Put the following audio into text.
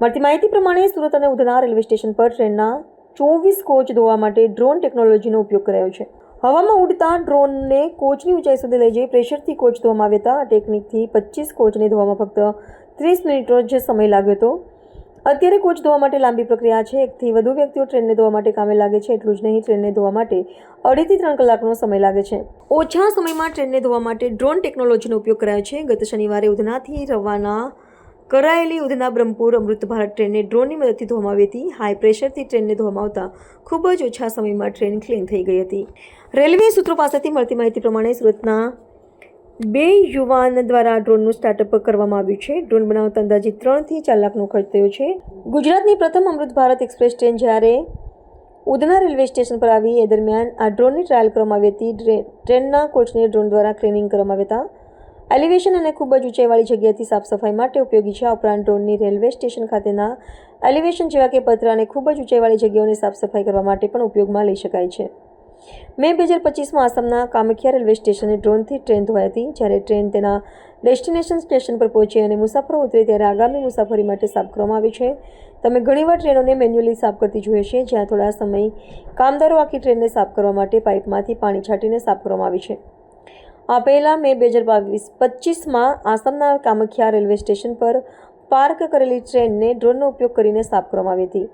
મળતી માહિતી પ્રમાણે સુરત અને ઉધના રેલવે સ્ટેશન પર ટ્રેનના 24 કોચ ધોવા માટે ડ્રોન ટેકનોલોજીનો ઉપયોગ કરાયો છે. હવામાં ઉડતા ડ્રોનને કોચની ઊંચાઈ સુધી લઈ જઈ પ્રેશરથી કોચ ધોવામાં આવ્યા હતા. આ ટેકનિકથી 25 કોચને ધોવામાં ફક્ત 30 મિનિટનો જ સમય લાગ્યો હતો. અત્યારે કોચ ધોવા માટે લાંબી પ્રક્રિયા છે. એકથી વધુ વ્યક્તિઓ ટ્રેનને ધોવા માટે કામે લાગે છે. એટલું જ નહીં, ટ્રેનને ધોવા માટે 2.5 થી 3 કલાકનો સમય લાગે છે. ઓછા સમયમાં ટ્રેનને ધોવા માટે ડ્રોન ટેકનોલોજીનો ઉપયોગ કરાયો છે. ગત શનિવારે ઉધનાથી રવાના કરાયેલી ઉધના બ્રહ્મપુર અમૃત ભારત ટ્રેનને ડ્રોનની મદદથી ધોવામાં આવી હતી. હાઈ પ્રેશરથી ટ્રેનને ધોવામાં આવતા ખૂબ જ ઓછા સમયમાં ટ્રેન ક્લીન થઈ ગઈ હતી. રેલવે સૂત્રો પાસેથી મળતી માહિતી પ્રમાણે સુરતના 2 યુવાન દ્વારા ડ્રોનનું સ્ટાર્ટઅપ કરવામાં આવ્યું છે. ડ્રોન બનાવતા અંદાજિત 3 થી 4 લાખનો ખર્ચ થયો છે. ગુજરાતની પ્રથમ અમૃત ભારત એક્સપ્રેસ ટ્રેન જ્યારે ઉધના રેલવે સ્ટેશન પર આવી એ દરમિયાન આ ડ્રોનની ટ્રાયલ કરવામાં આવી હતી. ટ્રેનના કોચને ડ્રોન દ્વારા ક્લીનિંગ કરવામાં આવ્યા હતા. એલિવેશન અને ખૂબ જ ઊંચાઈવાળી જગ્યાથી સાફ સફાઈ માટે ઉપયોગી છે. આ ઉપરાંત ડ્રોનની રેલવે સ્ટેશન ખાતેના એલિવેશન જેવા કે પતરા અને ખૂબ જ ઊંચાઈવાળી જગ્યાઓની સાફ સફાઈ કરવા માટે પણ ઉપયોગમાં લઈ શકાય છે. મે 2025માં આસામના કામાખ્યા રેલવે સ્ટેશને ડ્રોનથી ટ્રેન ધોવાઈ હતી. જ્યારે ટ્રેન તેના ડેસ્ટિનેશન સ્ટેશન પર પહોંચી અને મુસાફરો ઉતરે ત્યારે આગામી મુસાફરી માટે સાફ કરવામાં આવી છે. તમે ઘણીવાર ટ્રેનોને મેન્યુઅલી સાફ કરતી જોઈએ છે, જ્યાં થોડા સમય કામદારો આખી ટ્રેનને સાફ કરવા માટે પાઇપમાંથી પાણી છાંટીને સાફ કરવામાં આવી છે. આ પહેલાં મે 2025માં આસામના કામાખ્યા રેલવે સ્ટેશન પર પાર્ક કરેલી ટ્રેનને ડ્રોનનો ઉપયોગ કરીને સાફ કરવામાં આવી હતી.